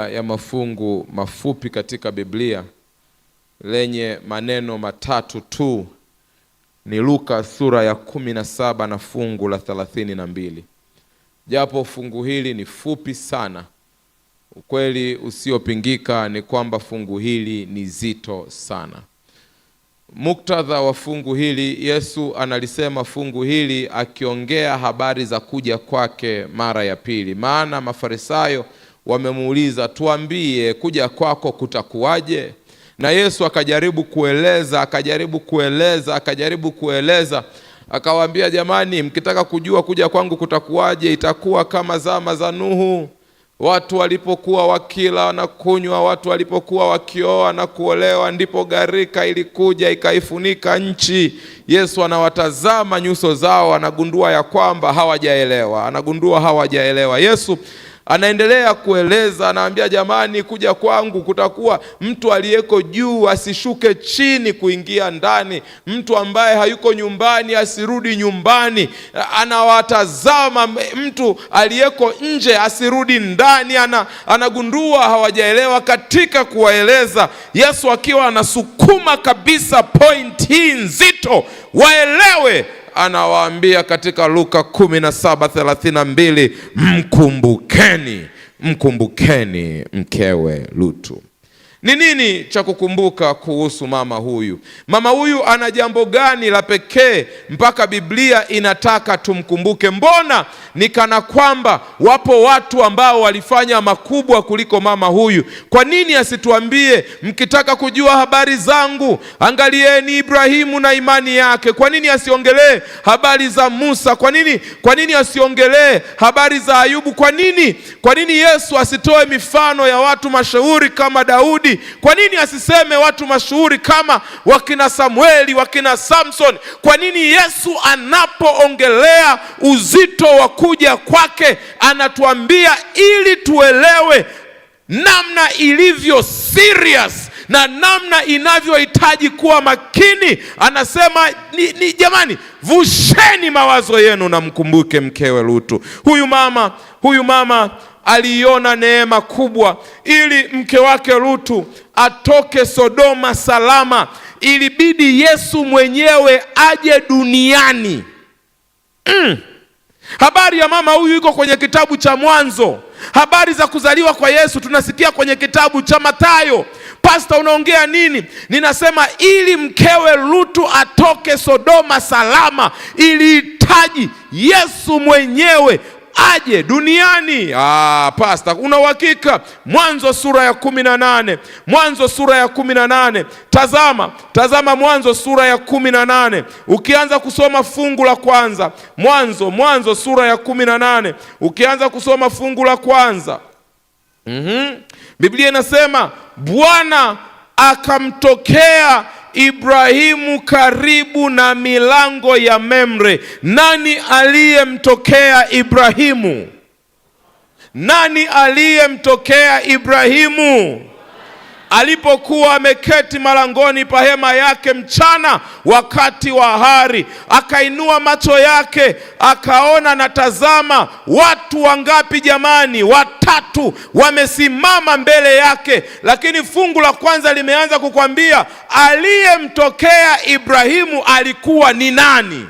Ya mafungu mafupi katika Biblia lenye maneno matatu tu ni Luka sura ya 17 na fungu la 32. Japo fungu hili ni fupi sana, ukweli usiopingika ni kwamba fungu hili ni zito sana. Muktadha wa fungu hili, Yesu analisema fungu hili akiongea habari za kuja kwake mara ya pili. Maana Mafarisayo wamemuuliza, tuambie kuja kwako kutakuwaje? Na Yesu akajaribu kueleza, akawaambia, jamani, mkitaka kujua kuja kwangu kutakuwaje, itakuwa kama zama za Nuhu. Watu walipokuwa wakila na kunywa, watu walipokuwa wakioa na kuolewa, ndipo gharika ilikuja ikaifunika nchi. Yesu anawatazama nyuso zao, anagundua ya kwamba hawajaelewa. Yesu anaendelea kueleza, anaambia, jamani, kuja kwangu kutakuwa mtu aliyeko juu asishuke chini kuingia ndani, mtu ambaye hayuko nyumbani asirudi nyumbani. Anawatazama mtu aliyeko nje asirudi ndani. Anagundua hawajaelewa. Katika kuwaeleza, Yesu akiwa anasukuma kabisa point hii nzito waelewe, anawaambia katika Luka 17:32, mkumbukeni mkewe Lutu. Ni nini cha kukumbuka kuhusu mama huyu? Mama huyu ana jambo gani la pekee mpaka Biblia inataka tumkumbuke? Mbona ni kana kwamba wapo watu ambao walifanya makubwa kuliko mama huyu? Kwa nini asituambie, mkitaka kujua habari zangu, angalieni Ibrahimu na imani yake? Kwa nini asiongelee habari za Musa? Kwa nini asiongelee habari za Ayubu? Kwa nini Yesu asitoe mifano ya watu mashuhuri kama Daudi? Kwa nini asiseme watu mashuhuri kama wakina Samueli, wakina Samson? Kwa nini Yesu anapoongelea uzito wa kuja kwake anatuambia ili tuelewe namna ilivyo serious na namna inavyohitaji kuwa makini? Anasema jamani, vusheni mawazo yenu na mkumbuke mkewe Lutu. Huyu mama aliona neema kubwa. Ili mke wake Lutu atoke Sodoma salama, ilibidi Yesu mwenyewe aje duniani. Habari ya mama huyu iko kwenye kitabu cha Mwanzo. Habari za kuzaliwa kwa Yesu tunasikia kwenye kitabu cha Mathayo. Pastor, unaongea nini? Ninasema ili mkewe Lutu atoke Sodoma salama, ilihitaji Yesu mwenyewe aje duniani. Pastor, una uhakika? Mwanzo sura ya 18. Tazama Mwanzo sura ya 18. Ukianza kusoma fungu la kwanza. Mwanzo sura ya 18. Ukianza kusoma fungu la kwanza. Biblia inasema, Bwana akamtokea Ibrahimu karibu na milango ya Mamre. Nani aliyemtokea Ibrahimu? Alipokuwa ameketi malangoni pa hema yake mchana wakati wa hari, akainua macho yake akaona, na tazama, watu wangapi jamani? Watatu wamesimama mbele yake. Lakini fungu la kwanza limeanza kukwambia aliyemtokea Ibrahimu alikuwa ni nani?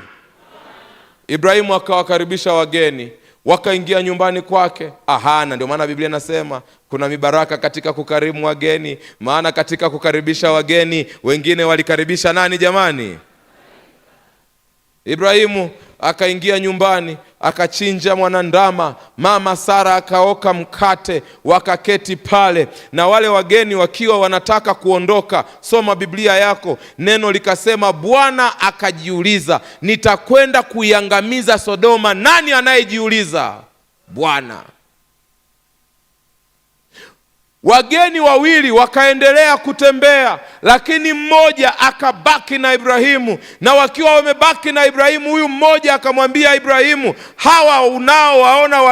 Ibrahimu akawakaribisha wageni, wakaingia nyumbani kwake. Na ndio maana Biblia inasema kuna mibaraka katika kukarimu wageni. Maana katika kukaribisha wageni, wengine walikaribisha nani jamani? Ibrahimu akaingia nyumbani, akachinja mwanandama, mama Sara akaoka mkate, wakaketi pale. Na wale wageni wakiwa wanataka kuondoka, soma Biblia yako, neno likasema, Bwana akajiuliza, nitakwenda kuiangamiza Sodoma. Nani anayejiuliza? Bwana. Wageni wawili wakaendelea kutembea, lakini mmoja akabaki na Ibrahimu. Na wakiwa wamebaki na Ibrahimu, huyu mmoja akamwambia Ibrahimu, hawa unaowaona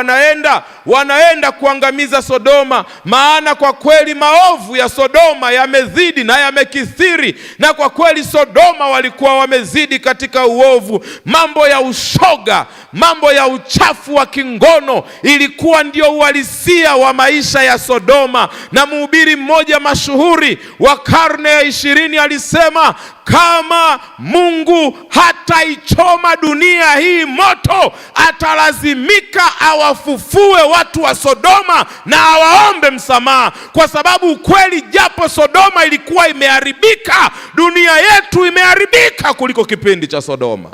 wanaenda kuangamiza Sodoma, maana kwa kweli maovu ya Sodoma yamezidi na yamekithiri. Na kwa kweli Sodoma walikuwa wamezidi katika uovu. Mambo ya ushoga, mambo ya uchafu wa kingono ilikuwa ndio uhalisia wa maisha ya Sodoma. Na mhubiri mmoja mashuhuri wa karne ya 20 alisema, kama Mungu hataichoma dunia hii moto, atalazimika awafufue watu wa Sodoma na awaombe msamaha, kwa sababu ukweli, japo Sodoma ilikuwa imeharibika, dunia yetu imeharibika kuliko kipindi cha Sodoma.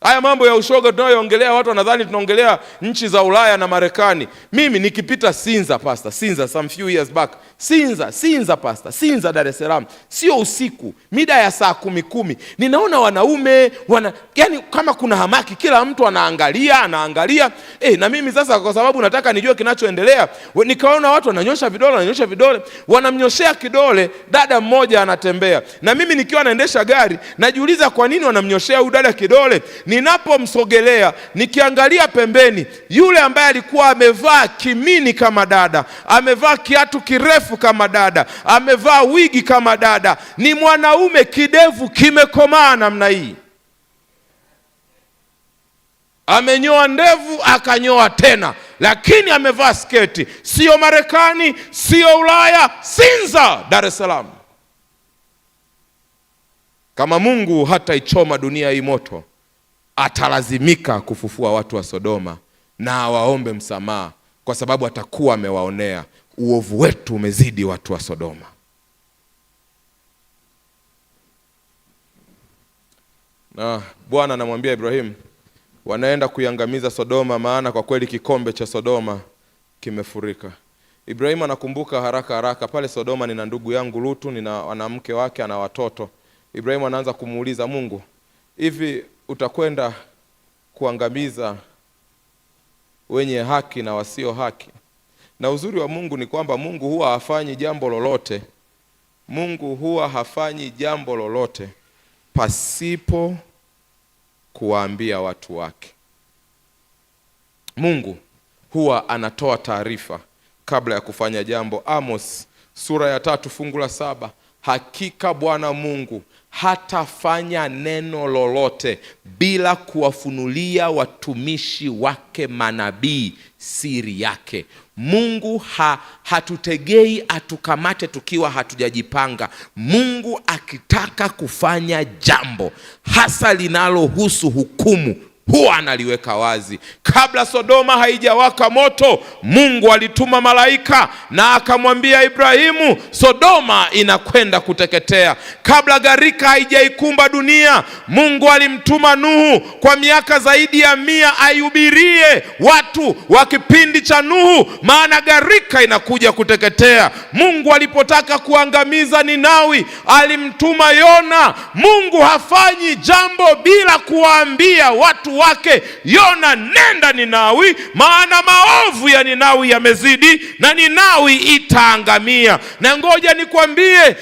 Haya mambo ya ushoga tunayoongelea, watu wanadhani tunaongelea nchi za Ulaya na Marekani. Mimi nikipita Sinza some few years back, Sinza Dar es Salaam, sio usiku, mida ya saa 10, ninaona wanaume yani kama kuna hamaki, kila mtu anaangalia. Na mimi sasa, kwa sababu nataka nijue kinachoendelea, nikaona watu wananyosha vidole, wanamnyoshea kidole dada mmoja anatembea. Na mimi nikiwa naendesha gari najiuliza kwa nini wanamnyoshea huyu dada kidole. Ninapomsogelea, nikiangalia pembeni, yule ambaye alikuwa amevaa kimini kama dada, amevaa kiatu kirefu kama dada, amevaa wigi kama dada, ni mwanaume, kidevu kimekomaa namna hii, amenyoa ndevu akanyoa tena, lakini amevaa sketi. Sio Marekani, sio Ulaya, Sinza, Dar es Salaam. Kama Mungu hataichoma dunia hii moto, atalazimika kufufua watu wa Sodoma na awaombe msamaha, kwa sababu atakuwa amewaonea. Uovu wetu umezidi watu wa Sodoma. Na Bwana anamwambia Ibrahimu, wanaenda kuiangamiza Sodoma, maana kwa kweli kikombe cha Sodoma kimefurika. Ibrahimu anakumbuka haraka pale Sodoma nina ndugu yangu Lutu, nina wanamke wake, ana watoto. Ibrahimu anaanza kumuuliza Mungu, hivi utakwenda kuangamiza wenye haki na wasio haki? Na uzuri wa Mungu ni kwamba Mungu huwa hafanyi jambo lolote pasipo kuwaambia watu wake. Mungu huwa anatoa taarifa kabla ya kufanya jambo. Amos sura ya 3 fungu la 7, hakika Bwana Mungu hatafanya neno lolote bila kuwafunulia watumishi wake manabii siri yake. Mungu hatutegei atukamate tukiwa hatujajipanga. Mungu akitaka kufanya jambo hasa linalohusu hukumu, huwa analiweka wazi. Kabla Sodoma haijawaka moto, Mungu alituma malaika na akamwambia Ibrahimu, Sodoma inakwenda kuteketea. Kabla gharika haijaikumba dunia, Mungu alimtuma Nuhu kwa miaka zaidi ya 100 aihubirie watu wa kipindi cha Nuhu, maana gharika inakuja kuteketea. Mungu alipotaka kuangamiza Ninawi, alimtuma Yona. Mungu hafanyi jambo bila kuwaambia watu wake, Yona, nenda Ninawi, maana maovu ya Ninawi yamezidi na Ninawi itaangamia. Na ngoja nikwambie,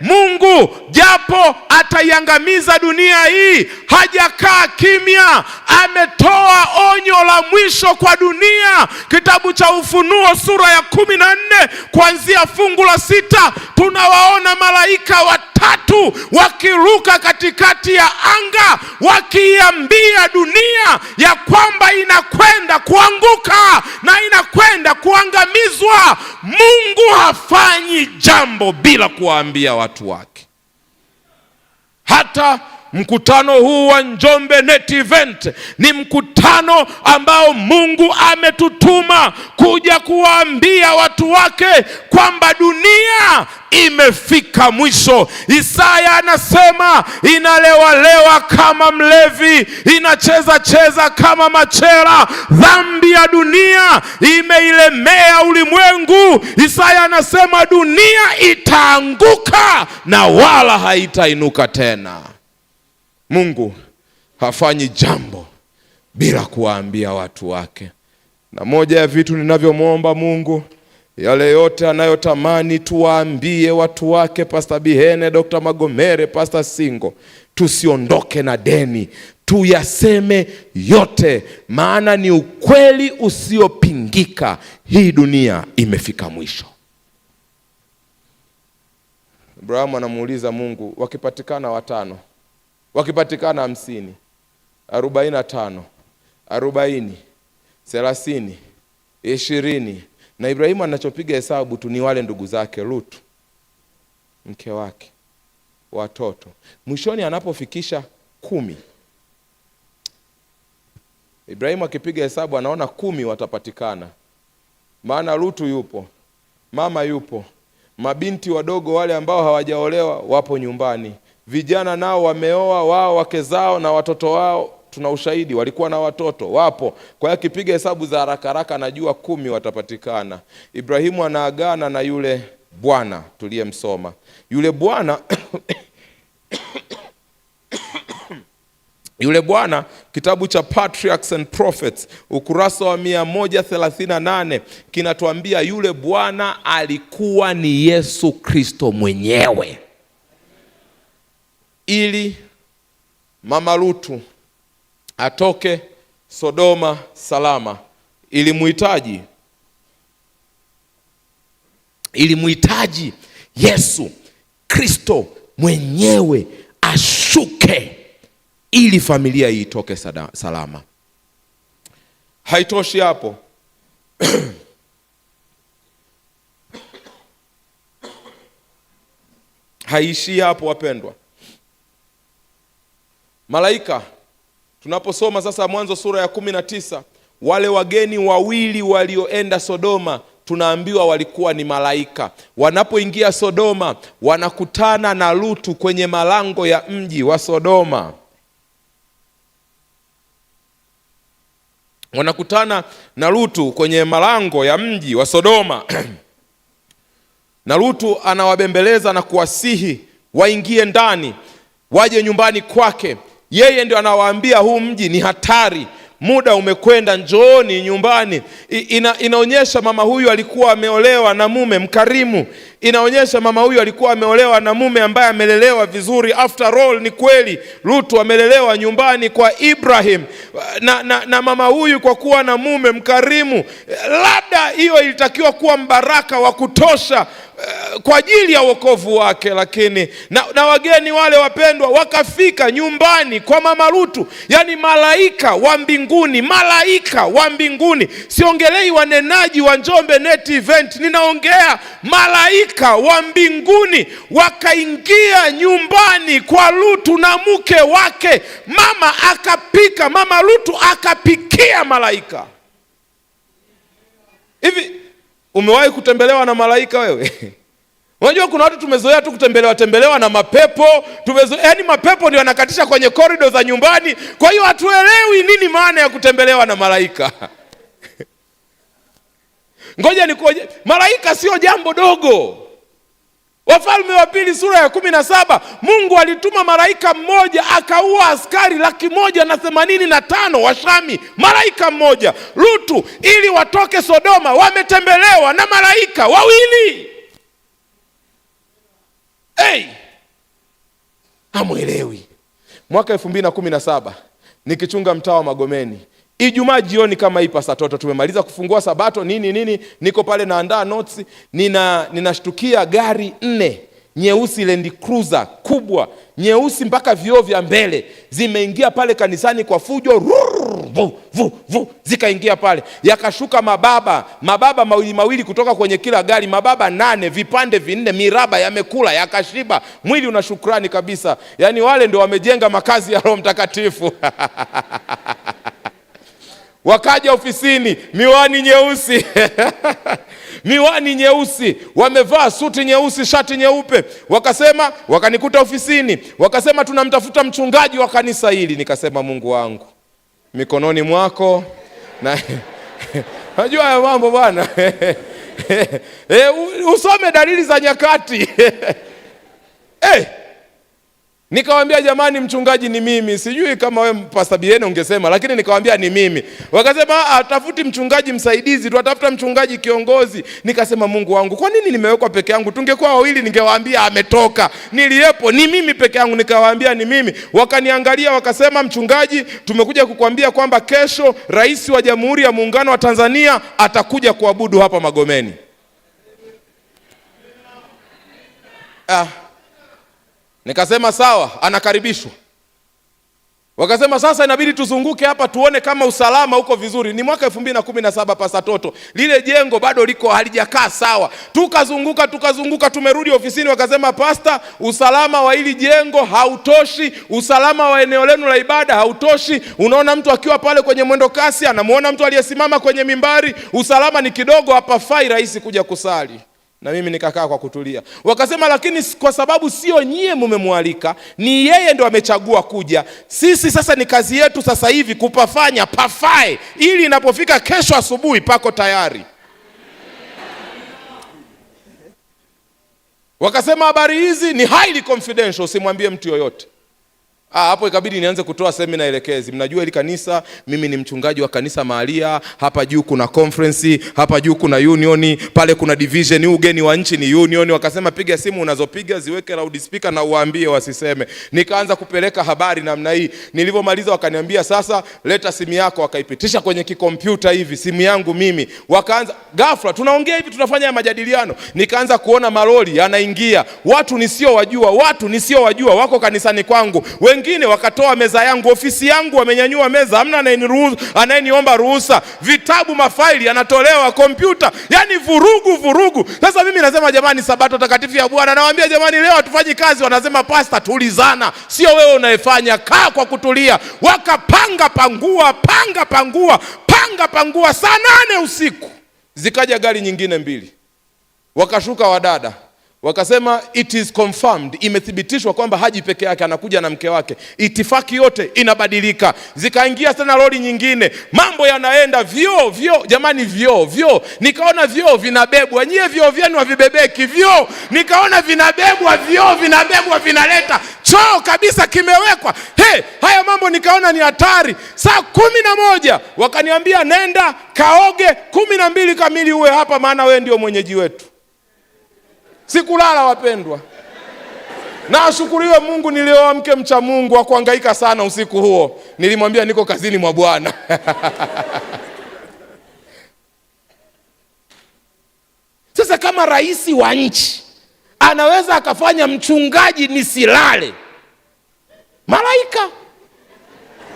Mungu japo ataiangamiza dunia hii, hajakaa kimya. Ametoa onyo la mwisho kwa dunia. Kitabu cha Ufunuo sura ya 14 kuanzia fungu la 6, tunawaona malaika watatu wakiruka katikati ya anga, wakiambia dunia ya kwamba inakwenda kuanguka na inakwenda kuangamizwa. Mungu hafanyi jambo bila kuwaambia watu wake. Hata mkutano huu wa Njombe Net Event ni mkutano ambao Mungu ametutuma kuja kuwaambia watu wake kwamba dunia imefika mwisho. Isaya anasema, inalewalewa kama mlevi, inacheza kama machela. Dhambi ya dunia imeilemea ulimwengu. Isaya anasema dunia itaanguka na wala haitainuka tena. Mungu hafanyi jambo bila kuwaambia watu wake. Na moja ya vitu ninavyomwomba Mungu yale yote anayotamani tuwaambie watu wake, Pastor Bihene, Dr. Magomere, Pastor Singo, tusiondoke na deni, tuyaseme yote, maana ni ukweli usiopingika. Hii dunia imefika mwisho. Abrahamu anamuuliza Mungu, wakipatikana 5, wakipatikana 50, 45, 40, 30, 20, na Ibrahimu anachopiga hesabu tu ni wale ndugu zake, Lutu, mke wake, watoto. Mwishoni anapofikisha 10, Ibrahimu akipiga hesabu anaona 10 watapatikana. Maana Lutu yupo, mama yupo, mabinti wadogo wale ambao hawajaolewa wapo nyumbani, vijana nao wameoa wao wake zao na watoto wao, tuna ushahidi walikuwa na watoto wapo. Kwa hiyo akipiga hesabu za haraka haraka anajua 10 watapatikana. Ibrahimu anaagana na yule bwana tuliyemsoma. Yule bwana yule bwana, kitabu cha Patriarchs and Prophets ukurasa wa 138 kinatuambia yule bwana alikuwa ni Yesu Kristo mwenyewe. Ili mama Lutu atoke Sodoma salama, ilimuhitaji Yesu Kristo mwenyewe ashuke ili familia hii itoke salama. Haitoshi hapo. Haishi hapo wapendwa. Malaika, tunaposoma sasa Mwanzo sura ya 19, wale wageni wawili walioenda Sodoma tunaambiwa walikuwa ni malaika. Wanapoingia Sodoma wanakutana na Lutu kwenye malango ya mji wa Sodoma. Wanakutana na Lutu kwenye malango ya mji wa Sodoma. Na Lutu anawabembeleza na kuwasihi waingie ndani, waje nyumbani kwake. Yeye ndio anawaambia huu mji ni hatari, muda umekwenda, njooni nyumbani. Inaonyesha mama huyu alikuwa ameolewa na mume mkarimu. Inaonyesha mama huyu alikuwa ameolewa na mume ambaye amelelewa vizuri. After all, ni kweli Lutu amelelewa nyumbani kwa Ibrahim. Na mama huyu kwa kuwa na mume mkarimu, labda hiyo ilitakiwa kuwa mbaraka wa kutosha kwa ajili ya wokovu wake. Lakini na wageni wale wapendwa wakafika nyumbani kwa mama Lutu. Yani malaika wa mbinguni, malaika wa mbinguni. Siongelei wanenaji wa Njombe Net Event, ninaongea malaika wa mbinguni wakaingia nyumbani kwa Lutu na mke wake. Mama akapika, mama Lutu akapikia malaika. Hivi umewahi kutembelewa na malaika wewe? Unajua kuna watu tumezoea tu kutembelewa na mapepo. Yaani mapepo ndio yanakatisha kwenye korido za nyumbani. Kwa hiyo hatuelewi nini maana ya kutembelewa na malaika. Ngoja nikoje, malaika sio jambo dogo. Wafalme wa Pili sura ya 17, Mungu alituma malaika mmoja akaua askari 185,000 wa Shami. Malaika mmoja. Lutu ili watoke Sodoma wametembelewa na malaika wawili. Hamuelewi. Mwaka 2017 nikichunga mtaa wa Magomeni, Ijumaa jioni kama hii pasa toto, tumemaliza kufungua sabato nini, niko pale naandaa notes, ninashtukia gari 4 nyeusi, Land Cruiser kubwa nyeusi mpaka vioo vya mbele, zimeingia pale kanisani kwa fujo. Zikaingia pale, yakashuka mababa mawili kutoka kwenye kila gari, mababa 8, vipande 4, miraba yamekula, yakashiba, mwili una shukrani kabisa. Yani wale ndio wamejenga makazi ya Roho Mtakatifu. Wakaja ofisini, miwani nyeusi miwani nyeusi, wamevaa suti nyeusi, shati nyeupe. Wakanikuta ofisini, wakasema tunamtafuta mchungaji wa kanisa hili. Nikasema Mungu wangu, mikononi mwako. Na unajua haya mambo bwana. Usome Dalili za Nyakati. Nikawaambia jamani, mchungaji ni mimi. Sijui kama wewe Pastor Biene ungesema, lakini nikawaambia ni mimi. Wakasema atafuti mchungaji msaidizi, tuatafuta mchungaji kiongozi. Nikasema Mungu wangu, kwa nini nimewekwa peke yangu? Tungekuwa wawili ningewaambia ametoka. Niliepo ni mimi peke yangu, nikawaambia ni mimi. Wakaniangalia wakasema, mchungaji, tumekuja kukuambia kwamba kesho Rais wa Jamhuri ya Muungano wa Tanzania atakuja kuabudu hapa Magomeni. Nikasema sawa, anakaribishwa. Wakasema sasa inabidi tuzunguke hapa tuone kama usalama uko vizuri. Ni mwaka 2017 Pastor Toto. Lile jengo bado liko halijakaa sawa. Tukazunguka tumerudi ofisini, wakasema Pastor, usalama wa hili jengo hautoshi, usalama wa eneo lenu la ibada hautoshi. Unaona mtu akiwa pale kwenye mwendo kasi, anamuona mtu aliyesimama kwenye mimbari, usalama ni kidogo, hapa fai rais kuja kusali. Na mimi nikakaa kwa kutulia. Wakasema lakini kwa sababu sio nyie mmemwalika, ni yeye ndo amechagua kuja. Sisi sasa ni kazi yetu sasa hivi kupafanya pafae, ili inapofika kesho asubuhi pako tayari. Wakasema habari hizi ni highly confidential, usimwambie mtu yoyote. Hapo ikabidi nianze kutoa semina elekezi. Mnajua hili kanisa, mimi ni mchungaji wa kanisa Mahalia, hapa juu kuna conference, hapa juu kuna union, pale kuna division, ugeni wa nchi ni union. Wakasema piga simu unazopiga ziweke loudspeaker na uwaambie wasiseme. Nikaanza kupeleka habari namna hii. Nilipomaliza wakaniambia sasa leta simu yako, wakaipitisha kwenye kikompyuta hivi simu yangu mimi. Wakaanza ghafla tunaongea hivi tunafanya majadiliano. Nikaanza kuona malori yanaingia. Watu nisiowajua wako kanisani kwangu. Wengine wakatoa meza yangu, ofisi yangu wamenyanyua meza, hamna anayeniomba ruhusa. Vitabu, mafaili yanatolewa, kompyuta, yani vurugu. Sasa mimi nasema jamani, Sabato takatifu ya Bwana, nawaambia jamani leo hatufanyi kazi. Wanasema Pastor, tulizana, sio wewe unayefanya, kaa kwa kutulia. Wakapanga pangua, saa 8 usiku zikaja gari nyingine 2. Wakashuka wadada. Wakasema it is confirmed, imethibitishwa kwamba haji peke yake, anakuja na mke wake. Itifaki yote inabadilika. Zikaingia tena lori nyingine. Mambo yanaenda vyo jamani, vyo. Nikaona vyo vinabebwa. Nyie vyo vyenu havibebeki vyo. Nikaona vinabebwa vinaleta choo kabisa kimewekwa. Haya mambo nikaona ni hatari. Saa 11 wakaniambia nenda kaoge 12 kamili uwe hapa, maana wewe ndio mwenyeji wetu. Sikulala wapendwa. Na ashukuriwe Mungu nilioa mke mcha Mungu wa kuhangaika sana usiku huo. Nilimwambia niko kazini mwa Bwana. Sasa kama rais wa nchi anaweza akafanya mchungaji nisilale, malaika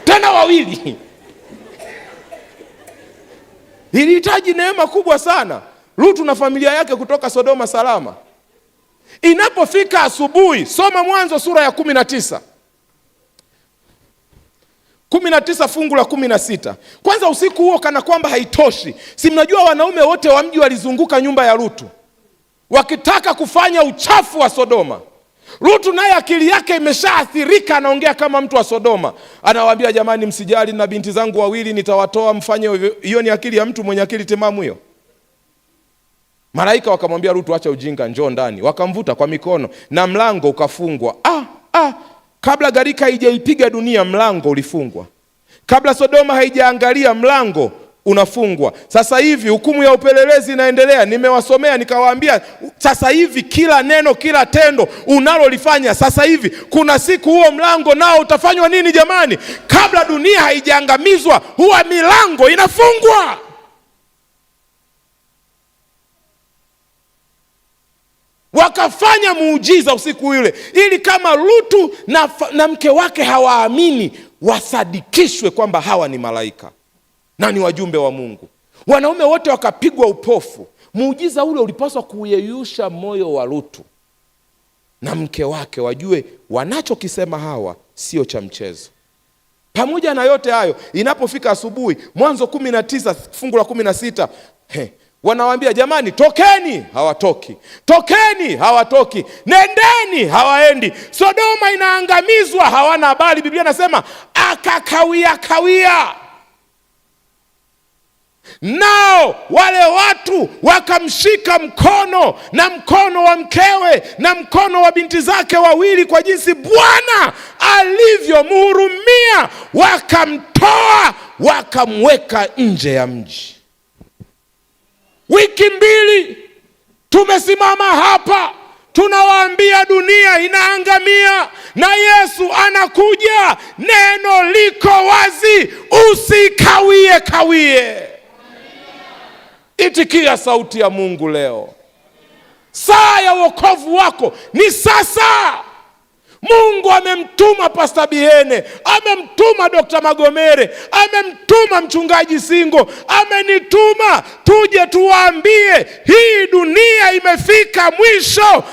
tena 2. Ilihitaji neema kubwa sana. Lutu na familia yake kutoka Sodoma salama. Inapofika asubuhi, soma Mwanzo sura ya 19 fungu la 16. Kwanza usiku huo kana kwamba haitoshi, si mnajua wanaume wote wa mji walizunguka nyumba ya Lutu wakitaka kufanya uchafu wa Sodoma. Lutu naye akili yake imeshaathirika, anaongea kama mtu wa Sodoma. Anawaambia jamani, msijali na binti zangu 2 nitawatoa, mfanye. Hiyo ni akili ya mtu mwenye akili timamu hiyo? Malaika wakamwambia Lutu, acha ujinga, njoo ndani. Wakamvuta kwa mikono na mlango ukafungwa. Kabla gharika haijaipiga dunia, mlango ulifungwa. Kabla Sodoma haijaangalia, mlango unafungwa. Sasa hivi hukumu ya upelelezi inaendelea. Nimewasomea nikawaambia, sasa hivi kila neno, kila tendo unalolifanya sasa hivi, kuna siku huo mlango nao utafanywa nini jamani? Kabla dunia haijaangamizwa, huwa milango inafungwa. Wakafanya muujiza usiku ule, ili kama Lutu na mke wake hawaamini, wasadikishwe kwamba hawa ni malaika na ni wajumbe wa Mungu. Wanaume wote wakapigwa upofu. Muujiza ule ulipaswa kuyeyusha moyo wa Lutu na mke wake, wajue wanachokisema hawa sio cha mchezo. Pamoja na yote hayo, inapofika asubuhi, Mwanzo 19 fungu la 16, wanawaambia jamani, tokeni, hawatoki. Tokeni, hawatoki. Nendeni, hawaendi. Sodoma inaangamizwa, hawana habari. Biblia nasema akakawia. Nao wale watu wakamshika mkono, na mkono wa mkewe na mkono wa binti zake wawili, kwa jinsi Bwana alivyomhurumia, wakamtoa wakamweka nje ya mji. Wiki mbili tumesimama hapa tunawaambia dunia inaangamia na Yesu anakuja. Neno liko wazi, usikawie kawie. Itikia sauti ya Mungu leo. Saa ya wokovu wako ni sasa. Mungu amemtuma Pastor Bihene, amemtuma Dr. Magomere, amemtuma mchungaji Singo, amenituma tuje tuwaambie hii dunia imefika mwisho.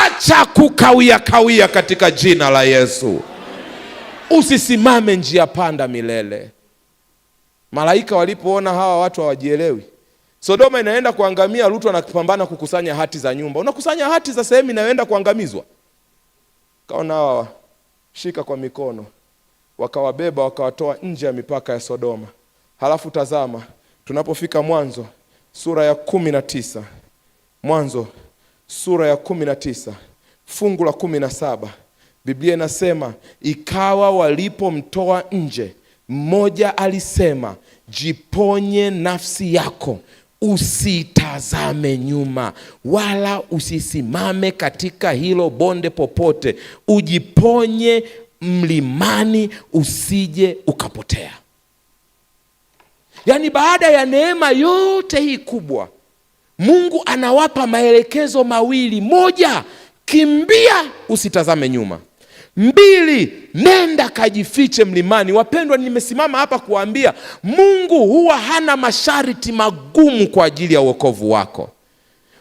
Acha kukawia kawia katika jina la Yesu. Usisimame njia panda milele. Malaika walipoona hawa watu hawajielewi, Sodoma inaenda kuangamia, Lutu anapambana kukusanya hati za nyumba. Unakusanya hati za sehemu inayoenda kuangamizwa. Kaona hawa shika kwa mikono, wakawabeba wakawatoa nje ya mipaka ya Sodoma. Halafu tazama, tunapofika Mwanzo sura ya 19, Mwanzo sura ya 19 fungu la 17, Biblia inasema, ikawa walipomtoa nje, mmoja alisema, jiponye nafsi yako, usitazame nyuma wala usisimame katika hilo bonde popote, ujiponye mlimani usije ukapotea. Yaani baada ya neema yote hii kubwa, Mungu anawapa maelekezo mawili. Moja, kimbia usitazame nyuma. 2, nenda kajifiche mlimani. Wapendwa, nimesimama hapa kuambia Mungu huwa hana masharti magumu kwa ajili ya wokovu wako.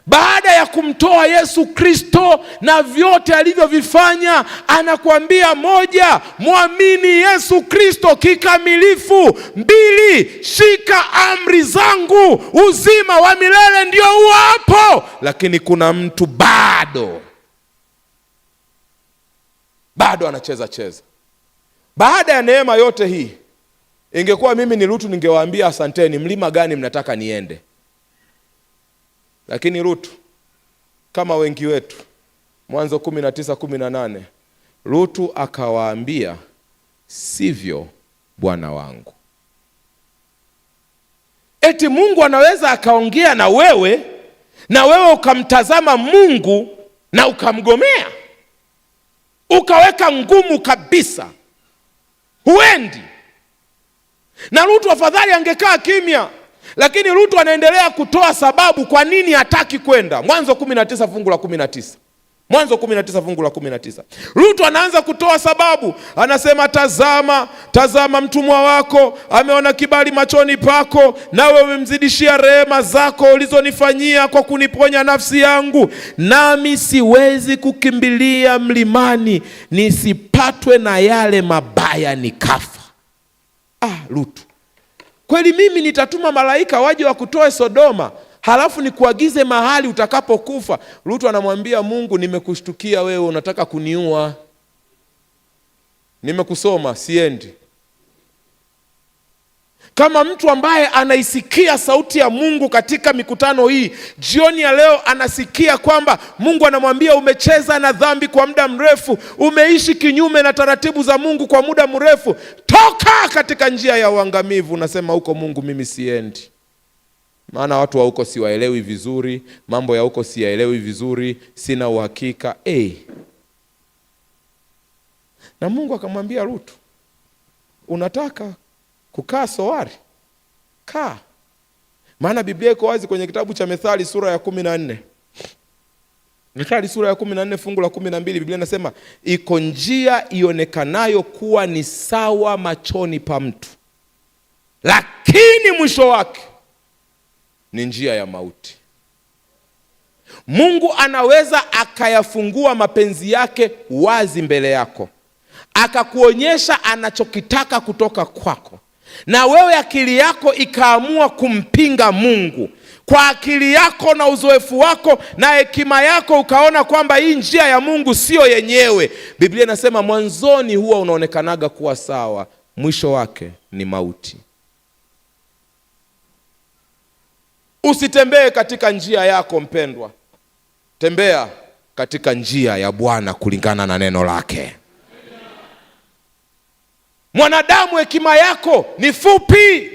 Baada ya kumtoa Yesu Kristo na vyote alivyovifanya, anakuambia: 1, muamini Yesu Kristo kikamilifu. 2, shika amri zangu, uzima wa milele ndio huo hapo. Lakini kuna mtu bado anacheza. Baada ya neema yote hii, ingekuwa mimi ni Lutu, ningewaambia asanteni, mlima gani mnataka niende? Lakini Lutu, kama wengi wetu, Mwanzo 19:18, Lutu akawaambia, sivyo bwana wangu. Eti Mungu anaweza akaongea na wewe ukamtazama Mungu na ukamgomea, ukaweka ngumu kabisa, huendi. Na Lutu afadhali angekaa kimya, lakini Lutu anaendelea kutoa sababu kwa nini hataki kwenda. Mwanzo 19 fungu la 19. Mwanzo 19 fungu la 19. Lutu anaanza kutoa sababu, anasema, tazama mtumwa wako ameona kibali machoni pako, nawe umemzidishia rehema zako ulizonifanyia kwa kuniponya nafsi yangu, nami siwezi kukimbilia mlimani nisipatwe na yale mabaya nikafa. Lutu, kweli mimi nitatuma malaika waje wakutoe Sodoma, halafu nikuagize mahali utakapokufa? Lutu anamwambia Mungu, nimekushtukia wewe, unataka kuniua. Nimekusoma, siendi. Kama mtu ambaye anaisikia sauti ya Mungu katika mikutano hii, jioni ya leo anasikia kwamba Mungu anamwambia, umecheza na dhambi kwa muda mrefu, umeishi kinyume na taratibu za Mungu kwa muda mrefu, toka katika njia ya uangamivu. Unasema, huko Mungu mimi siendi, maana watu wa huko siwaelewi vizuri, mambo ya huko siyaelewi vizuri, sina uhakika. Na Mungu akamwambia Lutu, unataka kukaa Soari? Kaa. Maana Biblia iko wazi kwenye kitabu cha Methali sura ya 14. Methali sura ya 14 fungu la 12, Biblia inasema, iko njia ionekanayo kuwa ni sawa machoni pa mtu, lakini mwisho wake ni njia ya mauti. Mungu anaweza akayafungua mapenzi yake wazi mbele yako, akakuonyesha anachokitaka kutoka kwako, na wewe akili yako ikaamua kumpinga Mungu. Kwa akili yako na uzoefu wako na hekima yako ukaona kwamba hii njia ya Mungu sio yenyewe. Biblia inasema mwanzoni huwa unaonekanaga kuwa sawa, mwisho wake ni mauti. Usitembee katika njia yako mpendwa, tembea katika njia ya Bwana kulingana na neno lake. Mwanadamu, hekima yako ni fupi.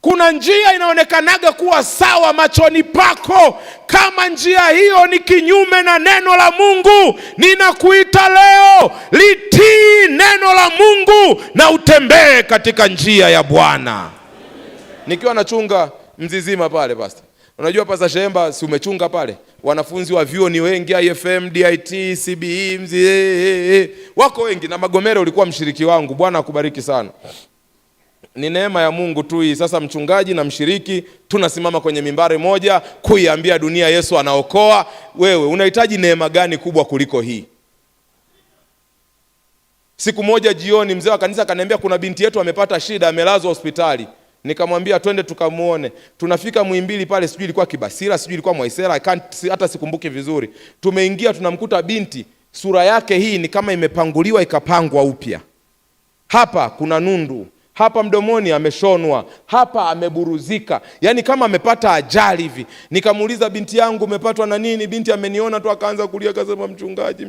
Kuna njia inaonekanaga kuwa sawa machoni pako. Kama njia hiyo ni kinyume na neno la Mungu, ninakuita leo, litii neno la Mungu na utembee katika njia ya Bwana. Nikiwa nachunga Mzizima pale pastor, unajua pastor Shemba, si umechunga pale, wanafunzi wa vyuo ni wengi, IFM, DIT, CBE, wako wengi, na Magomero ulikuwa mshiriki wangu. Bwana akubariki sana. Ni neema ya Mungu tu hii. Sasa mchungaji na mshiriki tunasimama kwenye mimbari moja kuiambia dunia Yesu anaokoa. Wewe unahitaji neema gani kubwa kuliko hii? Siku moja jioni mzee wa kanisa akaniambia kuna binti yetu amepata shida, amelazwa hospitali. Nikamwambia twende tukamuone. Tunafika Muhimbili pale, sijui ilikuwa Kibasira, sijui ilikuwa Mwaisera, hata sikumbuki vizuri. Tumeingia tunamkuta binti, sura yake hii ni kama imepanguliwa ikapangwa upya. Hapa kuna nundu, hapa mdomoni ameshonwa, hapa ameburuzika, yani kama amepata ajali hivi. Nikamuuliza, binti yangu umepatwa na nini? Binti ameniona tu akaanza kulia, akasema mchungaji,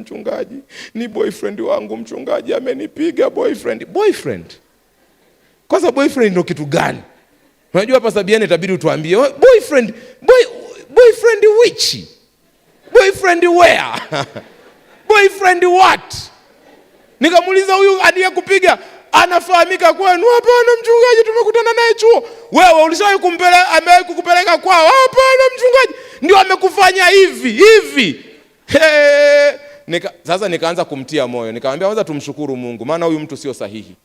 ni boyfriend wangu mchungaji, amenipiga boyfriend. Kwanza boyfriend ndo kitu gani? Unajua hapa Sabiani itabidi utuambie boyfriend which? Boyfriend where? Boyfriend what? Nikamuuliza, huyu aliyekupiga anafahamika kwenu? Hapana mchungaji, tumekutana naye chuo. Wewe ulishawahi amewahi kukupeleka kwao? Hapana mchungaji. Ndio amekufanya hivi. Sasa nikaanza kumtia moyo, nikamwambia kwanza tumshukuru Mungu, maana huyu mtu sio sahihi,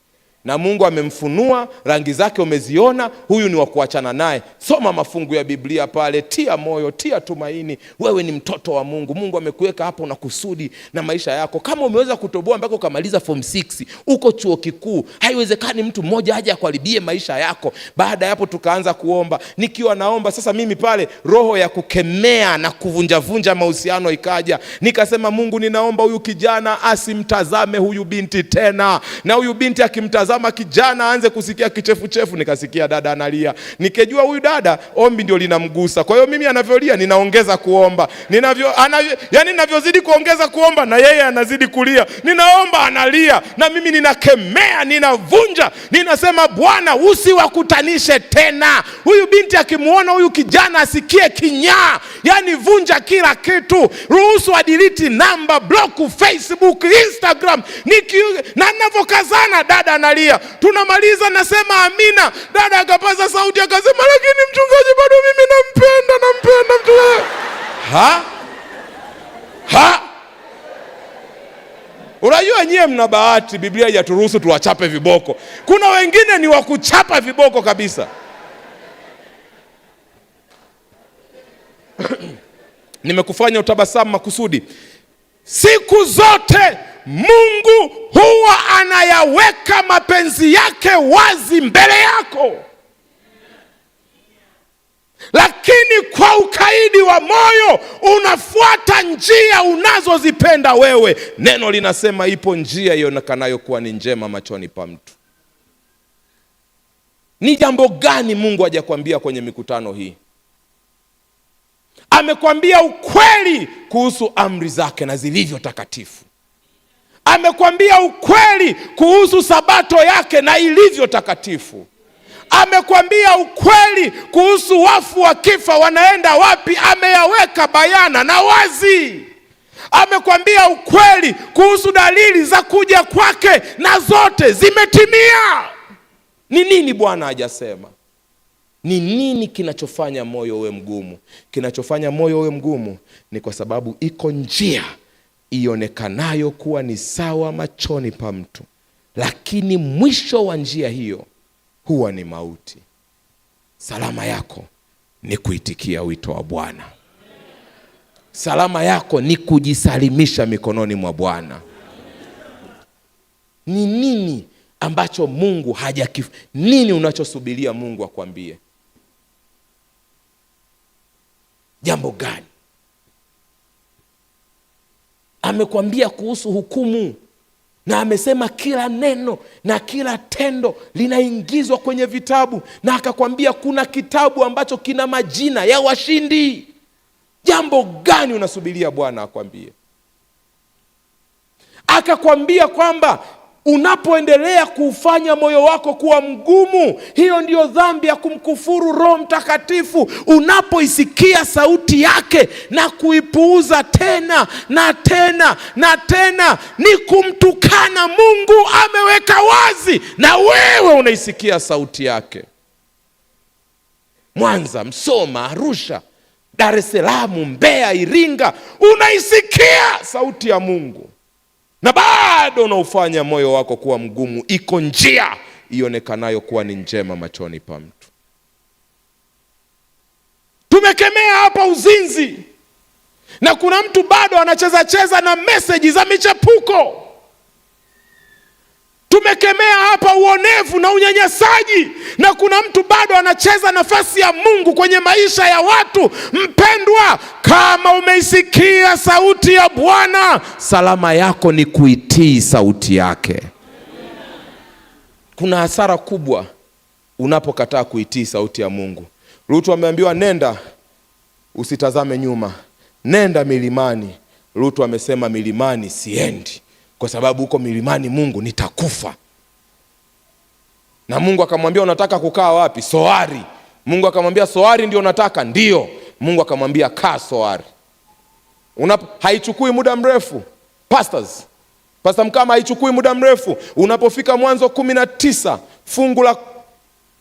na Mungu amemfunua, rangi zake umeziona, huyu ni wa kuachana naye. Soma mafungu ya Biblia pale, tia moyo, tia tumaini. Wewe ni mtoto wa Mungu. Mungu amekuweka hapo na kusudi na maisha yako. Kama umeweza kutoboa mpaka ukamaliza form 6, uko chuo kikuu, haiwezekani mtu mmoja aje akuharibie maisha yako. Baada ya hapo tukaanza kuomba. Nikiwa naomba sasa mimi pale, roho ya kukemea na kuvunjavunja mahusiano ikaja. Nikasema, Mungu, ninaomba huyu kijana asimtazame huyu binti tena, na huyu binti akimtazama kijana aanze kusikia kichefuchefu. Nikasikia dada analia, nikijua huyu dada ombi ndio linamgusa. Kwa hiyo mimi anavyolia ninaongeza kuomba, ninavyozidi kuongeza kuomba na yeye anazidi kulia. Ninaomba, analia, na mimi ninakemea, ninavunja, ninasema, Bwana usiwakutanishe tena. Huyu binti akimuona huyu kijana asikie kinyaa, yani vunja kila kitu. Ruhusu adelete namba, block Facebook, Instagram. Na ninavyokazana dada analia. Tunamaliza, nasema amina. Dada akapaza sauti akasema, lakini mchungaji bado mimi nampenda mchungaji. Unajua nyie mna bahati, Biblia haijaturuhusu tuwachape viboko. Kuna wengine ni wa kuchapa viboko kabisa. Nimekufanya utabasamu makusudi. Siku zote Mungu huwa anayaweka mapenzi yake wazi mbele yako, lakini kwa ukaidi wa moyo unafuata njia unazozipenda wewe. Neno linasema ipo njia ionekanayo kuwa ni njema machoni pa mtu. Ni jambo gani Mungu hajakwambia kwenye mikutano hii? Amekwambia ukweli kuhusu amri zake na zilivyo takatifu. Amekwambia ukweli kuhusu sabato yake na ilivyo takatifu. Amekwambia ukweli kuhusu wafu wakifa wanaenda wapi, ameyaweka bayana na wazi. Amekwambia ukweli kuhusu dalili za kuja kwake na zote zimetimia. Ni nini Bwana hajasema? Ni nini kinachofanya moyo uwe mgumu? Kinachofanya moyo uwe mgumu ni kwa sababu iko njia ionekanayo kuwa ni sawa machoni pa mtu, lakini mwisho wa njia hiyo huwa ni mauti. Salama yako ni kuitikia wito wa Bwana. Salama yako ni kujisalimisha mikononi mwa Bwana. Ni nini ambacho Mungu nini unachosubiria Mungu akwambie? Jambo gani? Amekwambia kuhusu hukumu. Na amesema kila neno na kila tendo linaingizwa kwenye vitabu, na akakwambia kuna kitabu ambacho kina majina ya washindi. Jambo gani unasubiria Bwana akwambie? Akakwambia kwamba unapoendelea kufanya moyo wako kuwa mgumu, hiyo ndiyo dhambi ya kumkufuru Roho Mtakatifu. Unapoisikia sauti yake na kuipuuza tena na tena na tena, ni kumtukana Mungu. Ameweka wazi, na wewe unaisikia sauti yake. Mwanza, Msoma, Arusha, Dar es Salaam, Mbeya, Iringa, unaisikia sauti ya Mungu na bado unaufanya moyo wako kuwa mgumu. Iko njia ionekanayo kuwa ni njema machoni pa mtu. Tumekemea hapa uzinzi, na kuna mtu bado anacheza na meseji za michepuko. Tumekemea hapa uonevu na unyanyasaji, na kuna mtu bado anacheza nafasi ya Mungu kwenye maisha ya watu. Mpendwa, kama umeisikia sauti ya Bwana, salama yako ni kuitii sauti yake. Kuna hasara kubwa unapokataa kuitii sauti ya Mungu. Lutu ameambiwa nenda, usitazame nyuma, nenda milimani. Lutu amesema milimani siendi, kwa sababu huko milimani Mungu nitakufa. Na Mungu akamwambia unataka kukaa wapi? Soari. Mungu akamwambia Soari ndio unataka? Ndio. Mungu akamwambia kaa Soari. Haichukui muda mrefu. Pastor Mkama, haichukui muda mrefu. Unapofika Mwanzo 19 fungu la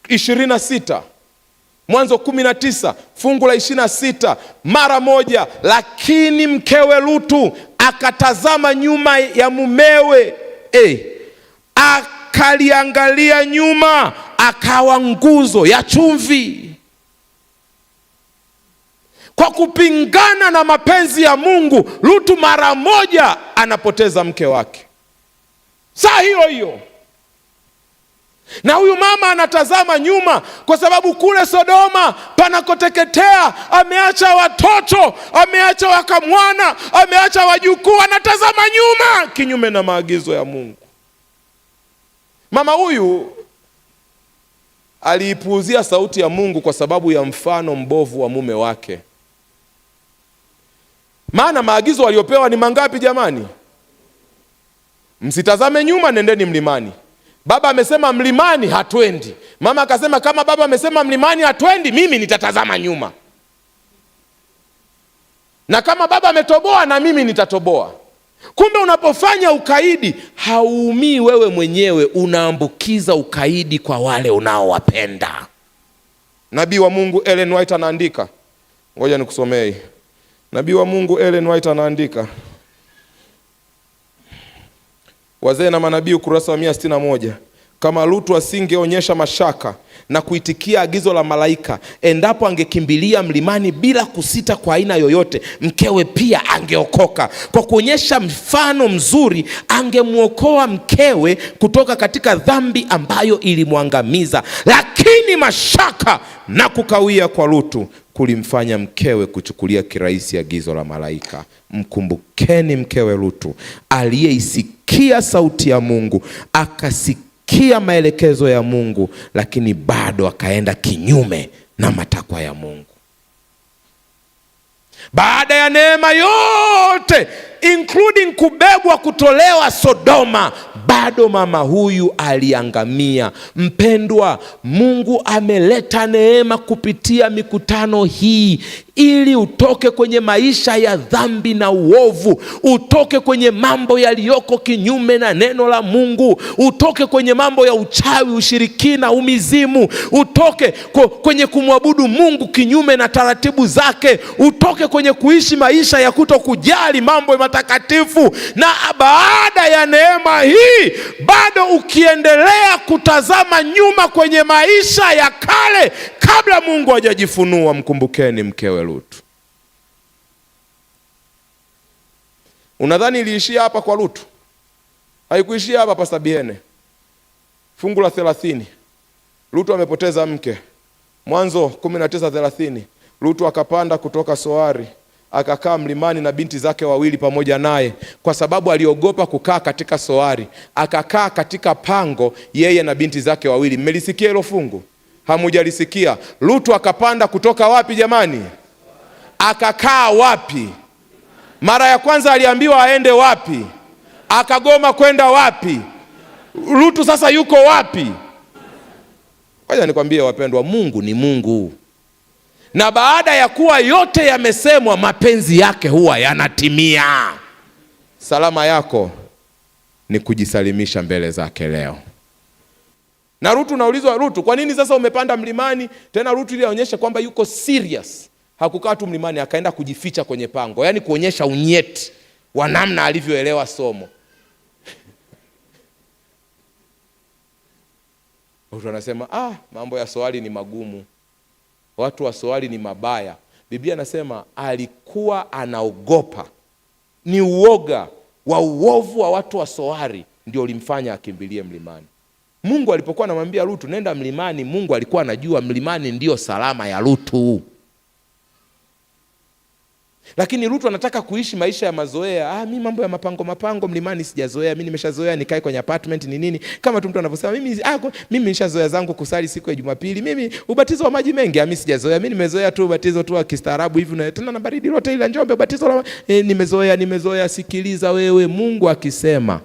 26. Mwanzo 19 fungu la 26, mara moja, lakini mkewe Lutu akatazama nyuma ya mumewe, akaliangalia nyuma, akawa nguzo ya chumvi. Kwa kupingana na mapenzi ya Mungu, Lutu mara moja anapoteza mke wake. Saa hiyo hiyo. Na huyu mama anatazama nyuma, kwa sababu kule Sodoma panakoteketea, ameacha watoto, ameacha wakamwana, ameacha wajukuu, anatazama nyuma kinyume na maagizo ya Mungu. Mama huyu aliipuuzia sauti ya Mungu kwa sababu ya mfano mbovu wa mume wake. Maana maagizo waliopewa ni mangapi jamani? Msitazame nyuma, nendeni mlimani. Baba amesema mlimani, hatwendi. Mama akasema kama baba amesema mlimani hatwendi, mimi nitatazama nyuma. Na kama baba ametoboa, na mimi nitatoboa. Kumbe unapofanya ukaidi, hauumii wewe mwenyewe, unaambukiza ukaidi kwa wale unaowapenda. Nabii wa Mungu Ellen White anaandika, ngoja nikusomee. Nabii wa Mungu Ellen White anaandika, Wazee na Manabii, ukurasa wa 161. Kama Lutu asingeonyesha mashaka na kuitikia agizo la malaika, endapo angekimbilia mlimani bila kusita kwa aina yoyote, mkewe pia angeokoka. Kwa kuonyesha mfano mzuri, angemuokoa mkewe kutoka katika dhambi ambayo ilimwangamiza. Lakini mashaka na kukawia kwa Lutu kulimfanya mkewe kuchukulia kirahisi agizo la malaika. Mkumbukeni mkewe Lutu aliyeisikia sauti ya Mungu, akasikia maelekezo ya Mungu, lakini bado akaenda kinyume na matakwa ya Mungu. Baada ya neema yote, including kubebwa kutolewa Sodoma, bado mama huyu aliangamia. Mpendwa, Mungu ameleta neema kupitia mikutano hii ili utoke kwenye maisha ya dhambi na uovu, utoke kwenye mambo yaliyoko kinyume na neno la Mungu, utoke kwenye mambo ya uchawi, ushirikina, umizimu, utoke kwenye kumwabudu Mungu kinyume na taratibu zake, utoke kwenye kuishi maisha ya kutokujali mambo matakatifu. Na baada ya neema hii, bado ukiendelea kutazama nyuma kwenye maisha ya kale kabla Mungu hajajifunua, mkumbukeni mkewe Lutu. Unadhani iliishia hapa kwa Lutu? Haikuishia hapa. Pastor Biene, fungu la 30, Lutu amepoteza mke. Mwanzo 19:30, Lutu akapanda kutoka Soari akakaa mlimani na binti zake wawili pamoja naye, kwa sababu aliogopa kukaa katika soari. Akakaa katika pango, yeye na binti zake wawili. Mmelisikia hilo fungu? Hamujalisikia? Lutu akapanda kutoka wapi jamani? Akakaa wapi? Mara ya kwanza aliambiwa aende wapi? Akagoma kwenda wapi? Lutu sasa yuko wapi? Ngoja nikwambie wapendwa, Mungu ni Mungu. Na baada ya kuwa yote yamesemwa, mapenzi yake huwa yanatimia. Salama yako ni kujisalimisha mbele zake leo. Na Lutu, naulizwa, Lutu, kwa nini sasa umepanda mlimani? Tena Lutu ili aonyeshe kwamba yuko serious. Hakukaa tu mlimani, akaenda kujificha kwenye pango. Yaani kuonyesha unyeti wa namna alivyoelewa somo. Watu wanasema, mambo ya Soari ni magumu. Watu wa Soari ni mabaya. Biblia nasema alikuwa anaogopa. Ni uoga wa uovu wa watu wa Soari ndio ulimfanya akimbilie mlimani. Mungu alipokuwa anamwambia Lutu nenda mlimani, Mungu alikuwa anajua mlimani ndio salama ya Lutu. Lakini Lutu anataka kuishi maisha ya mazoea. Mimi mambo ya mapango mlimani sijazoea. Mimi nimeshazoea nikae kwenye apartment ni nini. Kama tu mtu anavyosema mimi nimeshazoea zangu kusali siku ya Jumapili. Mimi ubatizo wa maji mengi mimi sijazoea. Mimi nimezoea tu ubatizo tu wa kistaarabu hivi na tena na baridi lote ile Njombe ubatizo la nimezoea. Sikiliza wewe, Mungu akisema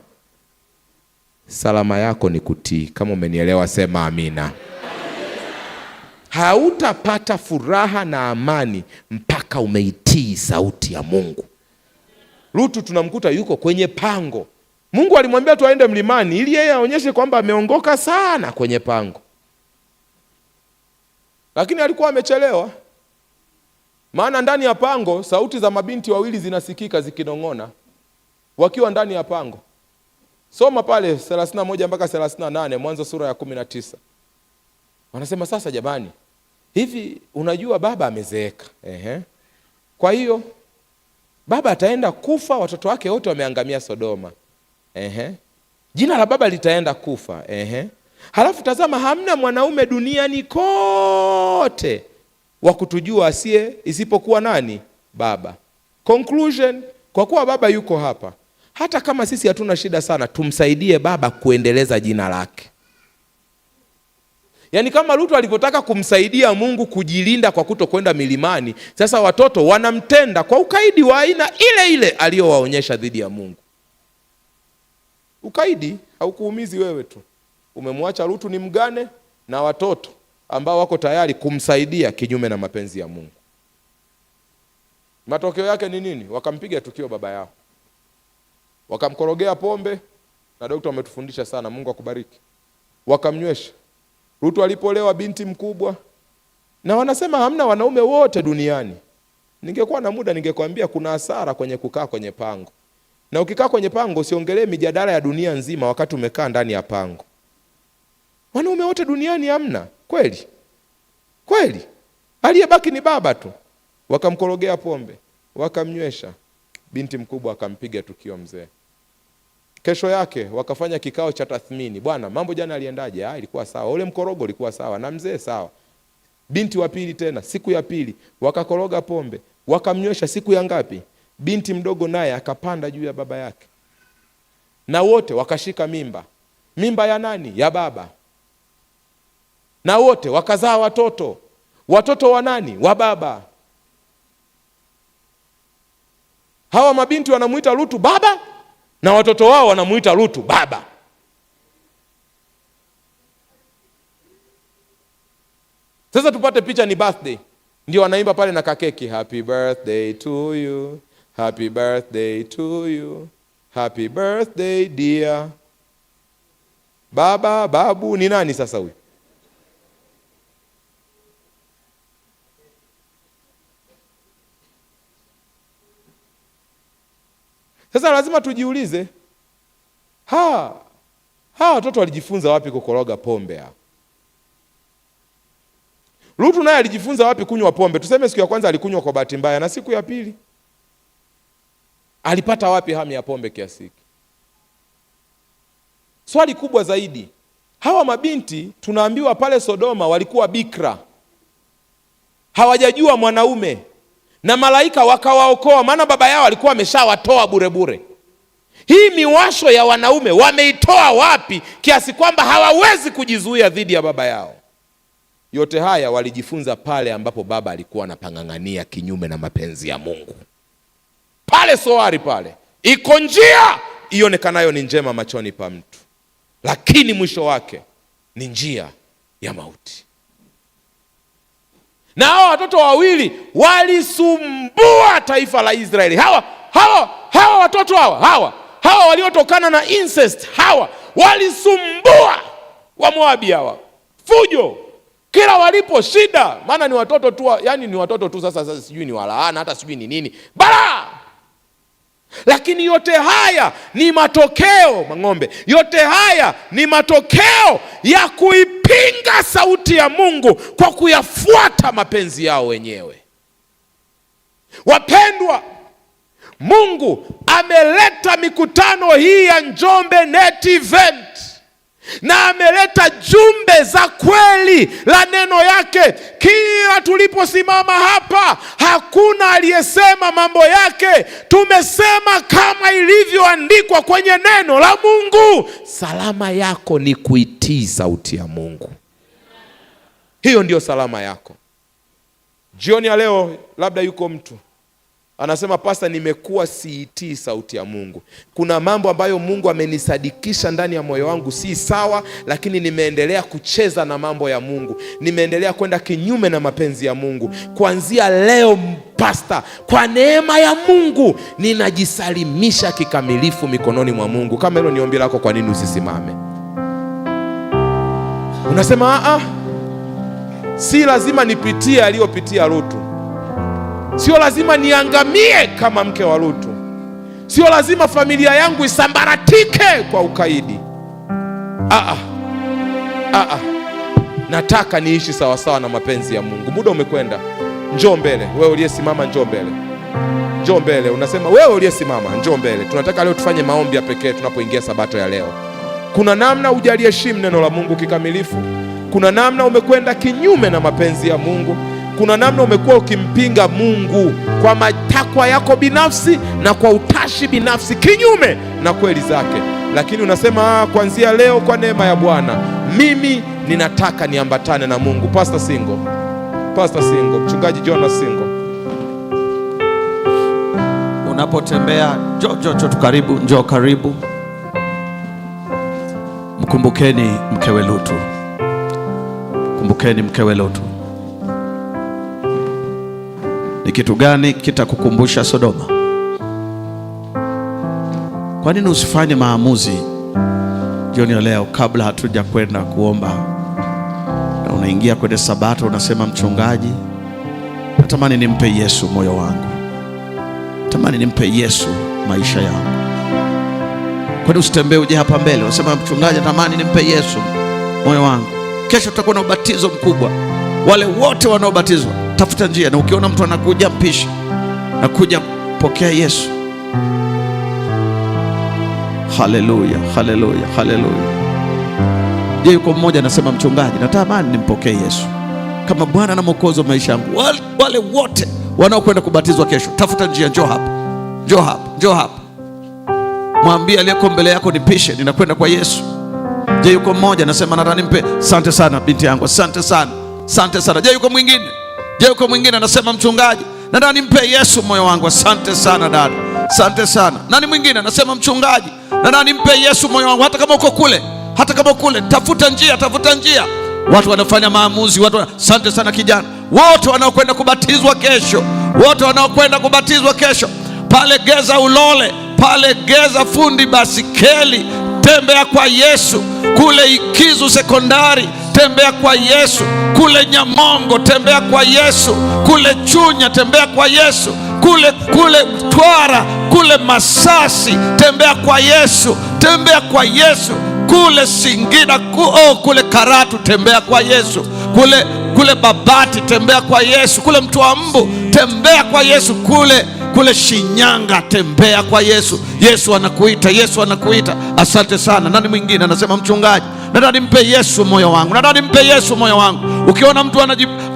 salama yako ni kutii. Kama umenielewa sema amina. Hautapata furaha na amani mpaka umeitii sauti ya Mungu. Lutu tunamkuta yuko kwenye pango. Mungu alimwambia tu aende mlimani ili yeye aonyeshe kwamba ameongoka sana kwenye pango. Lakini alikuwa amechelewa. Maana ndani ya pango sauti za mabinti wawili zinasikika zikinong'ona wakiwa ndani ya pango. Soma pale 31 mpaka 38 Mwanzo sura ya 19. Wanasema sasa jamani, hivi unajua baba amezeeka. Kwa hiyo baba ataenda kufa, watoto wake wote wameangamia Sodoma. Jina la baba litaenda kufa. Halafu tazama, hamna mwanaume duniani kote wa kutujua isipokuwa nani? Baba. Conclusion, kwa kuwa baba yuko hapa, hata kama sisi hatuna shida sana, tumsaidie baba kuendeleza jina lake. Yaani kama Lutu alivyotaka kumsaidia Mungu kujilinda kwa kutokwenda milimani, sasa watoto wanamtenda kwa ukaidi wa aina ile ile aliyowaonyesha dhidi ya Mungu. Ukaidi haukuumizi wewe tu. Umemwacha Lutu ni mgane na watoto ambao wako tayari kumsaidia kinyume na mapenzi ya Mungu. Matokeo yake ni nini? Wakampiga tukio baba yao. Wakamkorogea pombe, na daktari ametufundisha sana, Mungu akubariki. Wakamnywesha. Lutu alipolewa binti mkubwa. Na wanasema hamna wanaume wote duniani. Ningekuwa na muda ningekwambia kuna hasara kwenye kukaa kwenye pango. Na ukikaa kwenye pango usiongelee mijadala ya dunia nzima wakati umekaa ndani ya pango. Wanaume wote duniani hamna. Kweli? Kweli? Aliyebaki ni baba tu. Wakamkorogea pombe, wakamnywesha. Binti mkubwa akampiga tukio mzee. Kesho yake wakafanya kikao cha tathmini. Bwana, mambo jana aliendaje? Ilikuwa sawa. Ule mkorogo ulikuwa sawa na mzee sawa. Binti wa pili tena, siku ya pili wakakoroga pombe, wakamnywesha siku ya ngapi? Binti mdogo naye akapanda juu ya baba yake. Na wote wakashika mimba. Mimba ya nani? Ya baba. Na wote wakazaa watoto. Watoto wa nani? Wa baba. Hawa mabinti wanamuita Lutu baba na watoto wao wanamuita Lutu baba. Sasa tupate picha, ni birthday. Ndio wanaimba pale na kakeki, happy birthday to you, happy birthday to you, happy birthday dear. Baba, babu ni nani sasa huyu? Sasa lazima tujiulize, watoto walijifunza wapi kukoroga pombe hapa? Lutu naye alijifunza wapi kunywa pombe? Tuseme siku ya kwanza alikunywa kwa bahati mbaya, na siku ya pili alipata wapi hamu ya pombe kiasi hiki? Swali kubwa zaidi, hawa mabinti tunaambiwa pale Sodoma walikuwa bikra, hawajajua mwanaume. na malaika wakawaokoa, maana baba yao alikuwa ameshawatoa bure bure. Hii miwasho ya wanaume wameitoa wapi kiasi kwamba hawawezi kujizuia dhidi ya baba yao? Yote haya walijifunza pale ambapo baba alikuwa anapang'ang'ania kinyume na mapenzi ya Mungu. Pale Soari pale iko njia ionekanayo ni njema machoni pa mtu, lakini mwisho wake ni njia ya mauti. Na hawa watoto wawili walisumbua taifa la Israeli. Hawa watoto hawa waliotokana na incest, hawa walisumbua wa Moabi, hawa fujo kila walipo, shida. Maana ni watoto tu, yani ni watoto tu. Sasa sijui ni walaana, hata sijui ni nini bala. Lakini yote haya ni matokeo, mang'ombe, yote haya ni matokeo ya kuipinga sauti ya Mungu kwa kuyafuata mapenzi yao wenyewe. Wapendwa, Mungu ameleta mikutano hii ya Njombe Net Event, na ameleta jumbe za kweli la neno yake. Kila tuliposimama hapa, hakuna aliyesema mambo yake. Tumesema kama ilivyoandikwa kwenye neno la Mungu. Salama yako ni kuitii sauti ya Mungu. Hiyo ndio salama yako. Jioni ya leo labda yuko mtu anasema, Pastor, nimekuwa siitii sauti ya Mungu. Kuna mambo ambayo Mungu amenisadikisha ndani ya moyo wangu si sawa, lakini nimeendelea kucheza na mambo ya Mungu. Nimeendelea kwenda kinyume na mapenzi ya Mungu. Kuanzia leo, Pastor, kwa neema ya Mungu ninajisalimisha kikamilifu mikononi mwa Mungu. Kama hilo ni ombi lako, kwa nini usisimame? Unasema si lazima nipitie aliyopitia Lutu. Sio lazima niangamie kama mke wa Lutu. Sio lazima familia yangu isambaratike kwa ukaidi. Nataka niishi sawa sawa na mapenzi ya Mungu. Muda umekwenda. Njoo mbele. Wewe uliyesimama, njoo mbele. Njoo mbele. Unasema wewe uliyesimama, njoo mbele. Tunataka leo tufanye maombi ya pekee tunapoingia sabato ya leo. Kuna namna hujaliheshimu neno la Mungu kikamilifu. Kuna namna umekwenda kinyume na mapenzi ya Mungu. Kuna namna umekuwa ukimpinga Mungu kwa matakwa yako binafsi na kwa utashi binafsi, kinyume na kweli zake. Lakini unasema kuanzia leo, kwa neema ya Bwana, mimi ninataka niambatane na Mungu. Pastor Singo, Mchungaji Jonas Singo, unapotembea njoo karibu, njoo karibu. Mkumbukeni mkewe Lutu. Kumbukeni mkewe Lutu. Ni kitu gani kitakukumbusha Sodoma? Kwa nini usifanye maamuzi jioni ya leo kabla hatuja kwenda kuomba? Na unaingia kwenye sabato, unasema, mchungaji, natamani nimpe Yesu moyo wangu. Natamani nimpe Yesu maisha yangu. Kwa nini usitembee uje hapa mbele unasema, mchungaji, natamani nimpe Yesu moyo wangu? Kesho tutakuwa na ubatizo mkubwa. Wale wote wanaobatizwa, tafuta njia, na ukiona mtu anakuja, mpishe, nakuja pokea Yesu. Haleluya, haleluya, haleluya. Je, yuko mmoja anasema, mchungaji, natamani nimpokee Yesu kama Bwana na Mwokozi wa maisha yangu? Wale wote wanaokwenda kubatizwa kesho, tafuta njia, njoo hapa, njoo hapa, njoo hapa. Mwambie aliyeko mbele yako, nipishe, ninakwenda kwa Yesu. Je, yuko mmoja anasema, nataka nimpe? Asante sana binti yangu, asante sana, asante sana. Je, yuko mwingine? Je, yuko mwingine anasema, mchungaji, nataka nimpe Yesu moyo wangu? Asante sana dada, asante sana. Nani mwingine anasema, mchungaji, nataka nimpe Yesu moyo wangu? Hata kama uko kule, hata kama kule, tafuta njia, tafuta njia. Watu wanafanya maamuzi, asante sana kijana. Wote wanaokwenda kubatizwa kesho, wote wanaokwenda kubatizwa kesho, pale Geza Ulole, pale Geza Fundi Basikeli, tembea kwa Yesu. Kule Ikizu Sekondari, tembea kwa Yesu. Kule Nyamongo, tembea kwa Yesu. Kule Chunya, tembea kwa Yesu. Kule Twara, kule Masasi, tembea kwa Yesu, tembea kwa Yesu. Kule Singida, kule Karatu, tembea kwa Yesu. Kule Babati, tembea kwa Yesu. Kule Mtwambu, tembea kwa Yesu. Kule Shinyanga, tembea kwa Yesu. Yesu anakuita, Yesu anakuita. Asante sana. Nani mwingine anasema, mchungaji, nataka nimpe Yesu moyo wangu, nataka nimpe Yesu moyo wangu? Ukiona mtu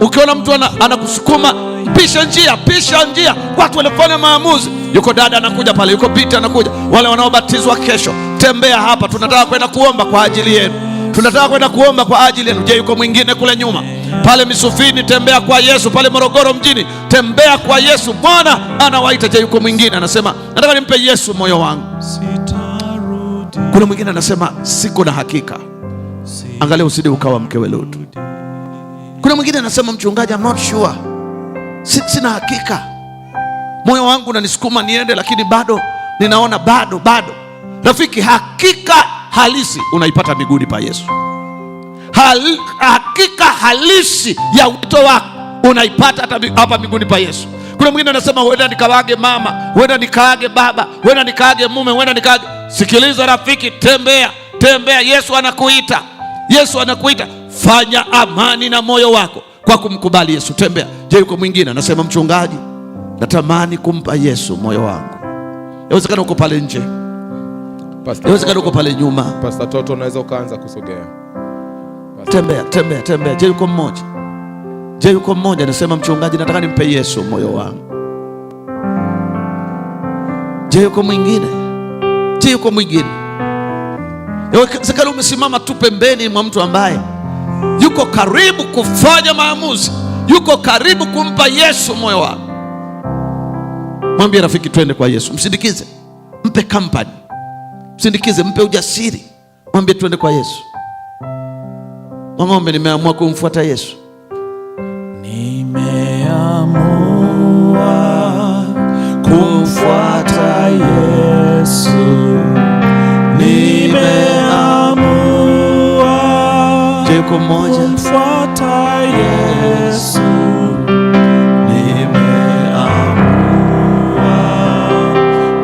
Ukiona mtu anakusukuma, pisha njia, pisha njia. Watu walifanya maamuzi. Yuko dada anakuja pale, yuko binti anakuja, wale wanaobatizwa kesho, tembea hapa, tunataka kwenda kuomba kwa ajili yenu, tunataka kwenda kuomba kwa ajili yenu. Je, yuko mwingine kule nyuma pale Misufini, tembea kwa Yesu. Pale Morogoro mjini, tembea kwa Yesu, Bwana anawaita. Je, yuko mwingine anasema nataka nimpe Yesu moyo wangu? Kuna mwingine anasema siko na hakika. Angalia usije ukawa mkewe Lutu. Kuna mwingine anasema mchungaji, I'm not sure, sina hakika, moyo wangu unanisukuma niende, lakini bado ninaona bado. Rafiki, hakika halisi unaipata miguuni pa Yesu. Hakika halisi ya wito wako unaipata hapa miguuni pa Yesu. Kuna mwingine anasema huenda nikaage mama, huenda nikaage baba, huenda nikaage mume, huenda nikaage. Sikiliza rafiki, tembea. Yesu anakuita. Fanya amani na moyo wako kwa kumkubali Yesu. Tembea. Je, yuko mwingine anasema mchungaji, natamani kumpa Yesu moyo wangu? Yawezekana uko pale nje, yawezekana uko pale nyuma. Pastor Toto, unaweza ukaanza kusogea. Tembea. Je, yuko mmoja anasema mchungaji, nataka nimpe Yesu moyo wangu? Je, yuko mwingine? Yawezekana umesimama tu pembeni mwa mtu ambaye yuko karibu kufanya maamuzi, yuko karibu kumpa Yesu moyo wako. Mwambie rafiki, twende kwa Yesu. Msindikize, mpe company, msindikize, mpe ujasiri. Mwambie twende kwa Yesu. Mwambie nimeamua kumfuata Yesu. Nimeamua kumfuata Yesu. Je, yuko mmoja? Kumfuata Yesu. Nimeamua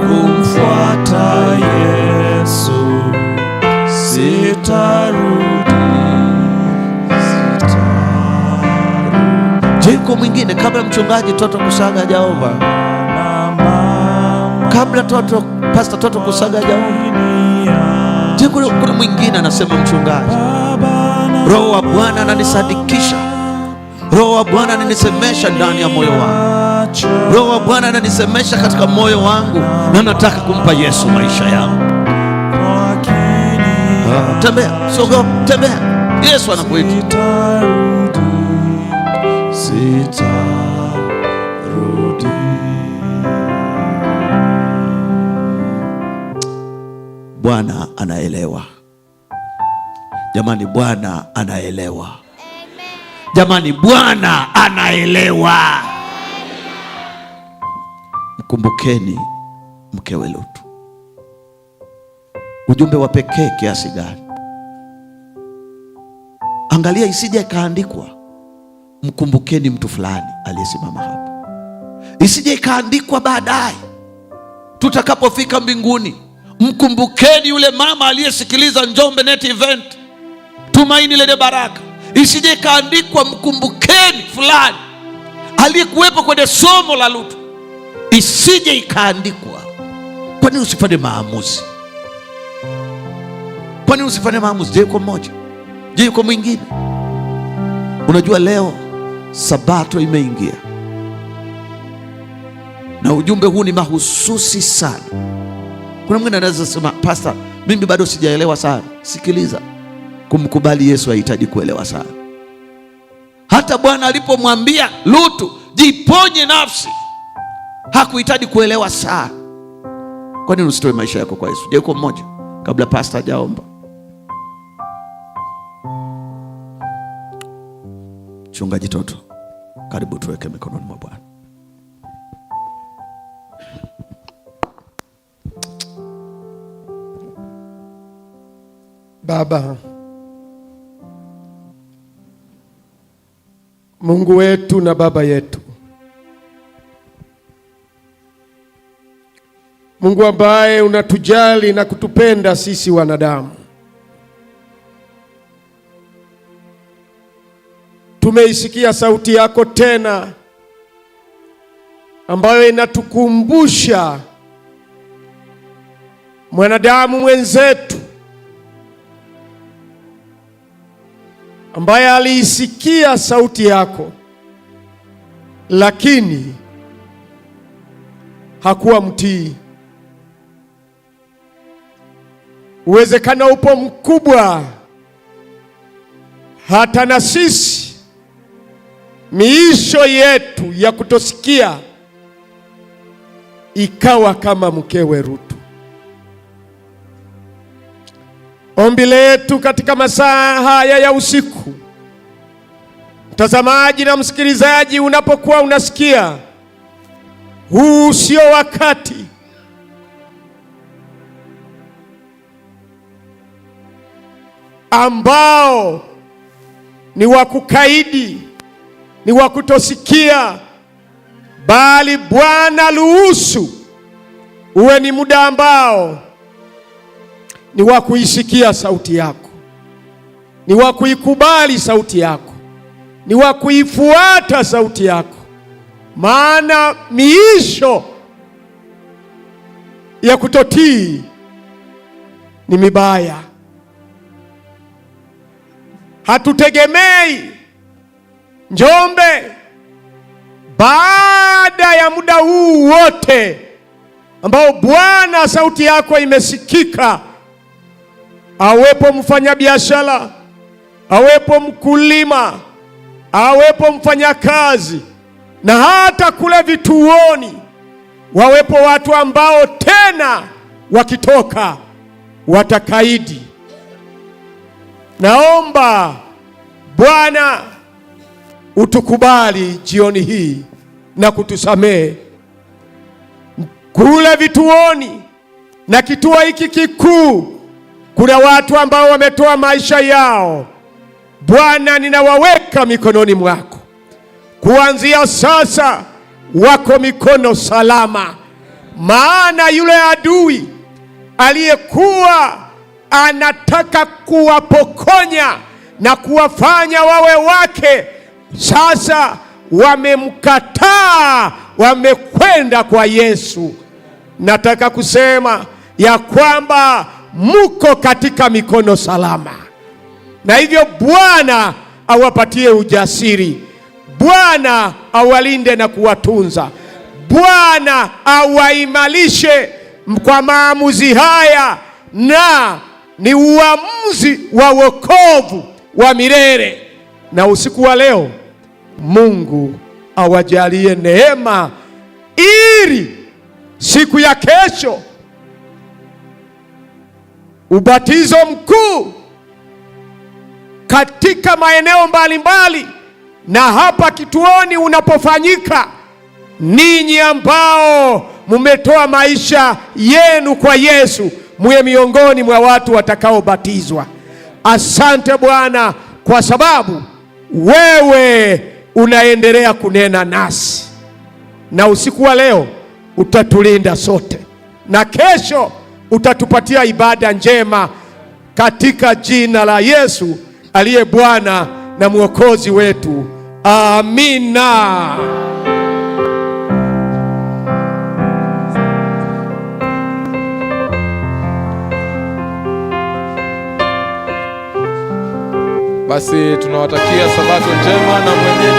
kumfuata Yesu. Sitarudi. Je, yuko mwingine kabla mchungaji Toto Kusaga hajaomba? Kabla Pastor Toto Kusaga hajaomba, je, kuna mwingine anasema mchungaji, Roho wa Bwana ananisadikisha, Roho wa Bwana ananisemesha ndani ya moyo wangu, Roho wa Bwana ananisemesha katika moyo wangu, na nataka kumpa Yesu maisha yangu. Tembea, tembea. Yesu anakuita. Sitarudi. Bwana anaelewa. Jamani, Bwana anaelewa. Jamani, Bwana anaelewa. Mkumbukeni mkewe Lutu. Ujumbe wa pekee kiasi gani! Angalia, isije ikaandikwa mkumbukeni mtu fulani aliyesimama hapo, isije ikaandikwa baadaye tutakapofika mbinguni, mkumbukeni yule mama aliyesikiliza Njombe Net Event, Tumaini Lenye Baraka. Isije ikaandikwa mkumbukeni fulani aliyekuwepo kwenye somo la Lutu. Isije ikaandikwa. Kwa nini usifanye maamuzi? Kwa nini usifanye maamuzi? Je, yuko mmoja? Je, yuko mwingine? Unajua leo Sabato imeingia na ujumbe huu ni mahususi sana. Kuna mwingine anaweza sema, Pastor, mimi bado sijaelewa sana. Sikiliza, kumkubali Yesu hahitaji kuelewa sana. Hata Bwana alipomwambia Lutu jiponye nafsi, hakuhitaji kuelewa sana. Kwa nini usitoe maisha yako kwa Yesu? Je, yuko mmoja kabla pastor hajaomba? Mchungaji Toto, karibu tuweke mikononi mwa Bwana. Baba Mungu wetu na Baba yetu, Mungu ambaye unatujali na kutupenda sisi wanadamu, tumeisikia sauti yako tena ambayo inatukumbusha mwanadamu mwenzetu ambaye aliisikia sauti yako lakini hakuwa mtii. Uwezekano upo mkubwa hata na sisi miisho yetu ya kutosikia ikawa kama mkewe Rutu. Ombi letu katika masaa haya ya usiku, mtazamaji na msikilizaji, unapokuwa unasikia huu sio wakati ambao ni wa kukaidi, ni wa kutosikia, bali Bwana ruhusu uwe ni muda ambao ni wa kuisikia sauti yako, ni wa kuikubali sauti yako, ni wa kuifuata sauti yako, maana miisho ya kutotii ni mibaya. Hatutegemei Njombe baada ya muda huu wote ambao Bwana sauti yako imesikika, awepo mfanyabiashara, awepo mkulima, awepo mfanyakazi, na hata kule vituoni wawepo watu ambao tena wakitoka watakaidi. Naomba Bwana utukubali jioni hii na kutusamehe. Kule vituoni na kituo hiki kikuu kuna watu ambao wametoa maisha yao. Bwana, ninawaweka mikononi mwako. Kuanzia sasa wako mikono salama, maana yule adui aliyekuwa anataka kuwapokonya na kuwafanya wawe wake, sasa wamemkataa, wamekwenda kwa Yesu. Nataka kusema ya kwamba muko katika mikono salama, na hivyo Bwana awapatie ujasiri, Bwana awalinde na kuwatunza, Bwana awaimarishe kwa maamuzi haya, na ni uamuzi wa wokovu wa milele. Na usiku wa leo Mungu awajalie neema ili siku ya kesho ubatizo mkuu katika maeneo mbalimbali na hapa kituoni unapofanyika, ninyi ambao mumetoa maisha yenu kwa Yesu muwe miongoni mwa watu watakaobatizwa. Asante Bwana, kwa sababu wewe unaendelea kunena nasi, na usiku wa leo utatulinda sote, na kesho utatupatia ibada njema katika jina la Yesu aliye Bwana na Mwokozi wetu. Amina. Basi tunawatakia sabato njema na mwenyeji